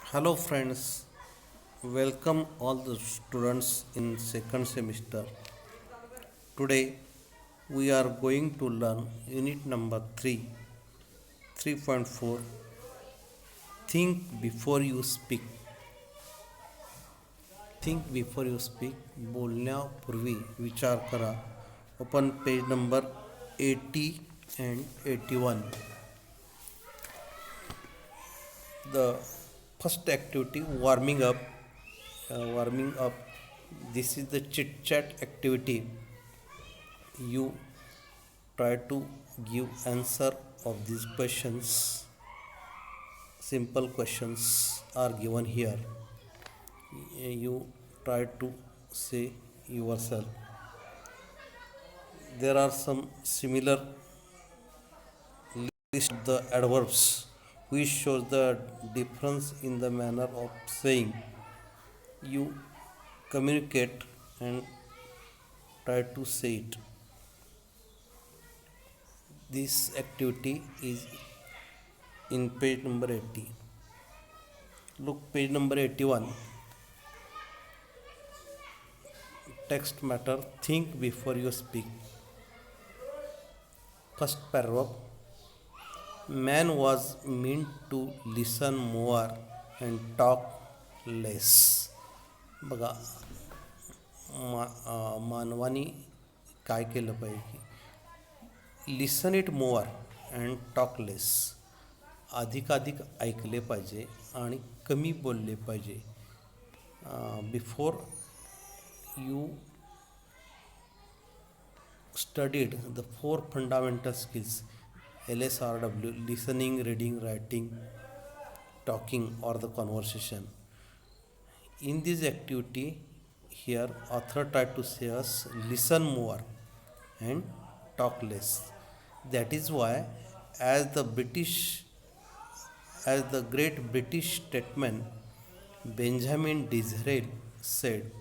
Hello friends, welcome all the students in second semester. Today we are going to learn unit number 3, 3.4. Think before you speak. Think before you speak. बोलण्यापूर्वी विचार करा. Open page number 80 and 81. The first activity, warming up. This is the chit chat activity. You try to give answer of these questions. Simple questions are given here. You try to say yourself. There are some similar list of the adverbs which shows the difference in the manner of saying. You communicate and try to say it. This activity is in page number 80. Look, page number 81. Text matter, think before you speak. First paragraph. Man was meant to listen more and talk less. बघा, मानवानी काय केलं पाहिजे? लिसन it mower and talk लेस. अधिकाधिक ऐकले पाहिजे आणि कमी बोलले पाहिजे. Before you studied the four fundamental skills LSRW: listening, reading, writing, talking, or the conversation. In this activity, here author tried to say us listen more and talk less. That is why, as the great British statesman Benjamin Disraeli said,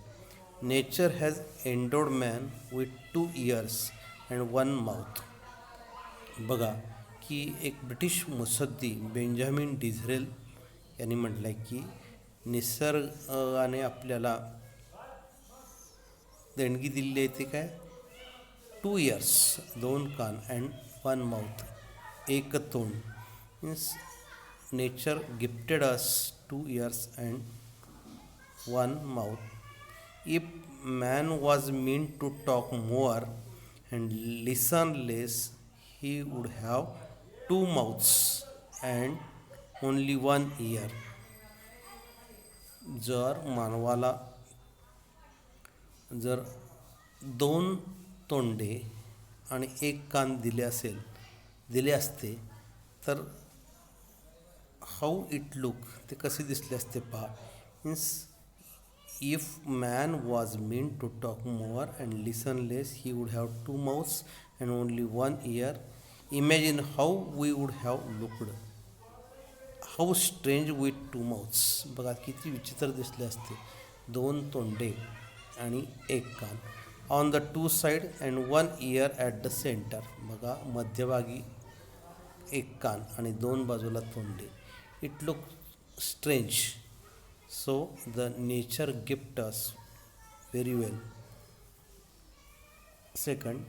nature has endowed man with 2 ears and 1 mouth. बघा की एक British मुत्सद्दी Benjamin डिझरेल यांनी म्हटलं आहे की निसर्गाने आपल्याला देणगी दिलेली आहे ते काय 2 इयर्स 2 कान अँड 1 माउथ, एक तोंड. Means nature gifted us 2 years and 1 mouth. If man was meant to talk more and listen less, he would have 2 mouths and only 1 ear. जर मानवाला जर 2 तोंडे आणि 1 कान दिले असते तर हाऊ इट लुक, ते कसे दिसले असते पहा. Means if man was meant to talk more and listen less, he would have 2 mouths and only 1 ear. Imagine how we would have looked. How strange with 2 mouths. बघा किती विचित्र दिसले असते. 2 तोंडे आणि 1 कान. On the 2 side and 1 ear at the center. बघा मध्यभागी 1 कान आणि 2 बाजूला तोंडे. It looked strange. So the nature gift us very well. Second,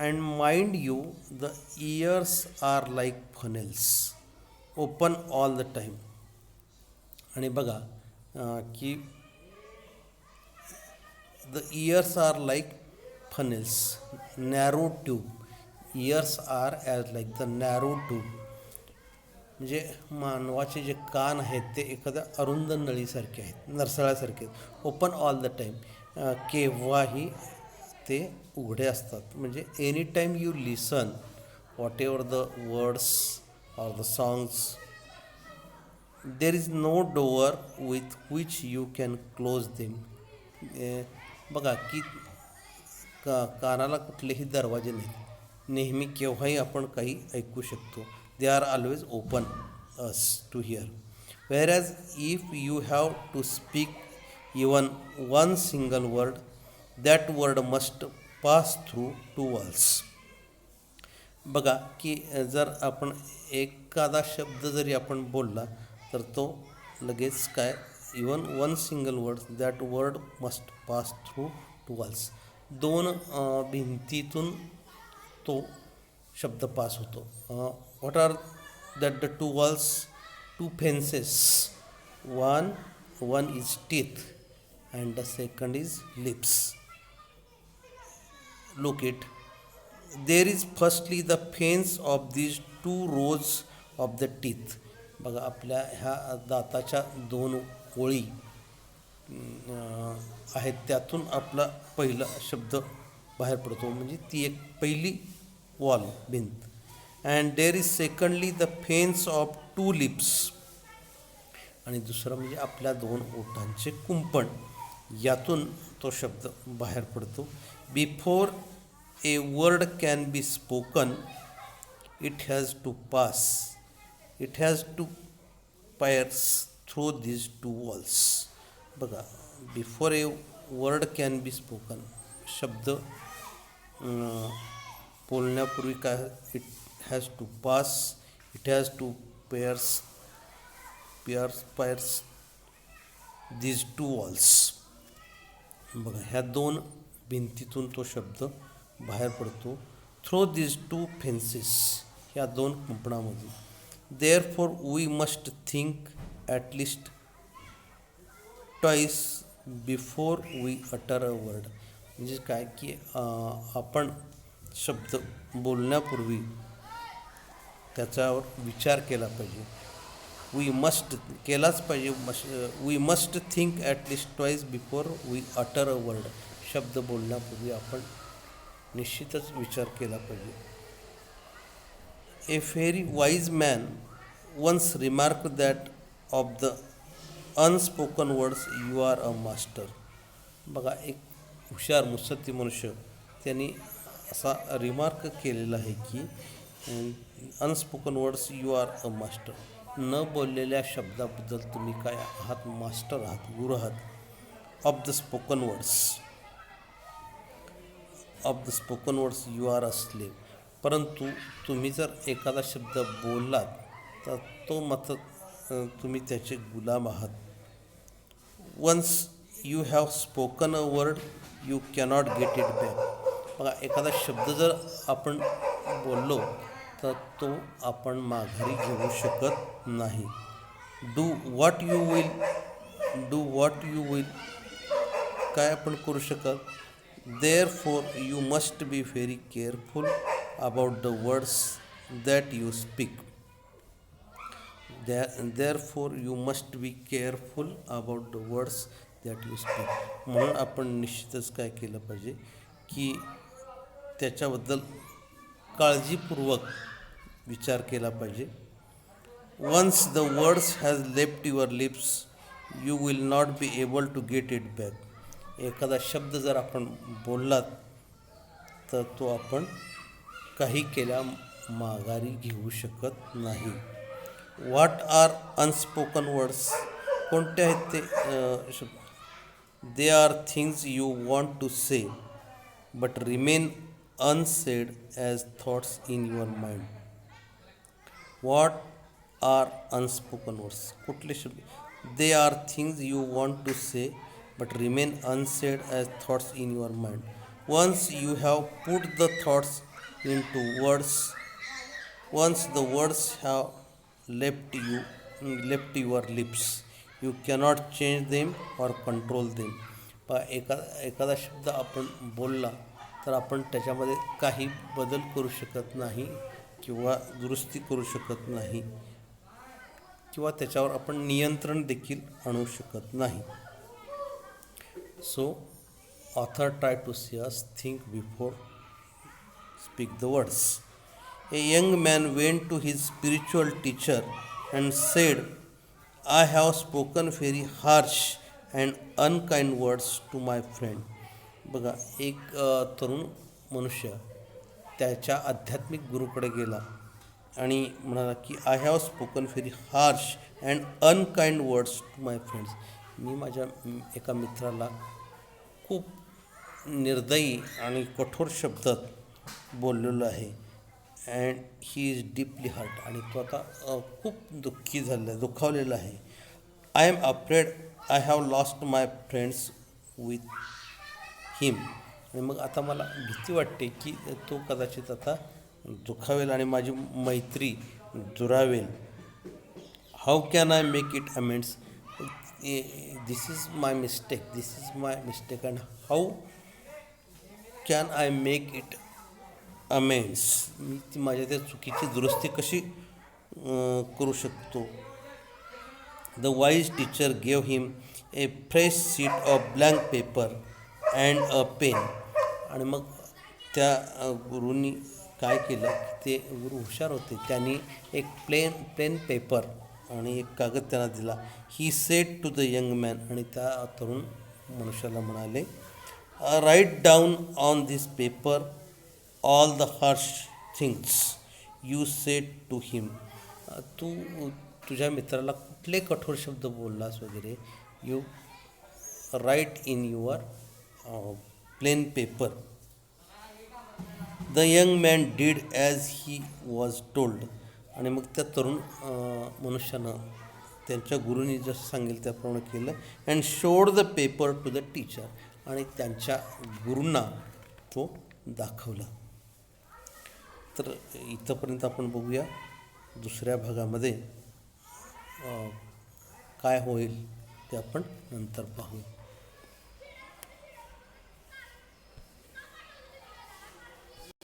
and mind you, the ears are like funnels, open all the time. आणि बघा की the ears are like funnels, narrow tube. Ears are as like the narrow tube. म्हणजे मानवाचे जे कान आहेत ते एखाद्या अरुंद नळीसारखे आहेत, नरसाळ्यासारखे आहेत. ओपन ऑल द टाईम, केव्हाही ते उघडे असतात. म्हणजे any time you listen whatever the words or the songs, there is no door with which you can close them. बघा की कानाला कुठलेही दरवाजे नाहीत, नेहमी केव्हाही आपण काही ऐकू शकतो. They are always open us to hear. Whereas if you have to speak even one single word, that word must pass through 2 walls. बघा की जर आपण एखादा शब्द जरी आपण बोलला तर तो लगेच काय even one single word that word must pass through two walls. दोन भिंतीतून तो शब्द पास होतो. What are that the two walls? Two fences. One is teeth and the second is lips. Look it. There is firstly the fence of these two rows of the teeth. बघा आपल्या ह्या दाताच्या दोन ओळी आहेत, त्यातून आपला पहिला शब्द बाहेर पडतो, म्हणजे ती एक पहिली वॉल भिंत. And there is secondly the fence of two lips. आणि दुसरं म्हणजे आपल्या दोन ओठांचे कुंपण, यातून तो शब्द बाहेर पडतो. Before a word can be spoken it has to pass, it has to pierce through this two walls. बघा, before a word can be spoken, शब्द बोलण्यापूर्वी काय, it has to pass, it has to pierce this two walls. बघा, ह्या दोन भिंतीतून तो शब्द बाहेर पडतो. थ्रो दिस टू फेन्सेस, ह्या दोन कुंपणामधून. Therefore we must think at least twice before we utter a word. म्हणजे काय की आपण शब्द बोलण्यापूर्वी त्याच्यावर विचार केला पाहिजे. वी मस्ट केलाच पाहिजे. We must think at least twice before we utter a word. शब्द बोलण्यापूर्वी आपण निश्चितच विचार केला पाहिजे. A very wise man once remark that of the unspoken words you are a master. बघा, एक हुशार मुत्सद्दी मनुष्य त्यांनी असा रिमार्क केलेला आहे की unspoken words you are a master. न बोललेल्या शब्दाबद्दल तुम्ही काय आहात? मास्टर आहात, गुरु आहात. Of the spoken words you are a slave. परंतु तुम्ही जर एखादा शब्द बोललात तर तो मात्र तुम्ही त्याचे गुलाम आहात. Once you have spoken a word you cannot get it back. बघा, एखादा शब्द जर आपण बोललो तर तो आपण माघारी घेऊ शकत नाही. डू व्हॉट यू विल, काय आपण करू शकत. Therefore you must be very careful about the words that you speak. Therefore you must be careful about the words that you speak. म्हणून आपण निश्चितच काय केलं पाहिजे की त्याच्याबद्दल काळजीपूर्वक विचार केला पाहिजे. Once the words has left your lips you will not be able to get it back. एखादा शब्द जर आपण बोललात तर तो आपण काही केल्या माघारी घेऊ शकत नाही. What are unspoken words? कोणते आहेत ते शब्द? They are things you want to say but remain unsaid as thoughts in your mind. What are unspoken words? कुठले शब्द? They are things you want to say but remain unsaid as thoughts in your mind. Once you have put the thoughts into words, once the words have left your lips, you cannot change them or control them. एखादा शब्द आपण बोलला तर आपण त्याच्यामध्ये काही बदल करू शकत नाही किंवा दुरुस्ती करू शकत नाही किंवा त्याच्यावर आपण नियंत्रण देखील आणू शकत नाही. So author try to see us think before speak the words. A young man went to his spiritual teacher and said, I have spoken very harsh and unkind words to my friend. बघा, एक तरुण मनुष्य त्याच्या आध्यात्मिक गुरुकडे गेला आणि म्हणाला की I have spoken very harsh and unkind words to my friends. मी माझ्या एका मित्राला खूप निर्दयी आणि कठोर शब्दात बोललेलो आहे. And he is deeply hurt. आणि तो आता खूप दुःखी झालेला आहे, दुखावलेला आहे. I am afraid I have lost my friends with him. आणि मग आता मला भीती वाटते की तो कदाचित आता दुखावेल आणि माझी मैत्री दुरावेल. How can I make it amends. This is my mistake and how can I make it amends. मी ती माझ्या त्या चुकीची दुरुस्ती कशी करू शकतो. The wise teacher gave him a fresh sheet of blank paper and a pen. आणि मग त्या गुरुनी काय केलं की ते गुरु हुशार होते. त्यांनी एक प्लेन पेपर आणि एक कागद त्यांना दिला. He said to the young man. आणि त्या तरुण मनुष्याला म्हणाले, write down on this paper all the harsh things you said to him. तू तुझ्या मित्राला कुठले कठोर शब्द बोललास वगैरे you write in your plain paper. The young man did as he was told. आणि मग त्या तरुण मनुष्यानं त्यांच्या गुरुनी जसं सांगेल त्याप्रमाणे केलं. And showed the paper two the teacher. आणि त्यांच्या गुरूंना तो दाखवला. तर इथंपर्यंत आपण बघूया. दुसऱ्या भागामध्ये काय होईल ते आपण नंतर पाहू.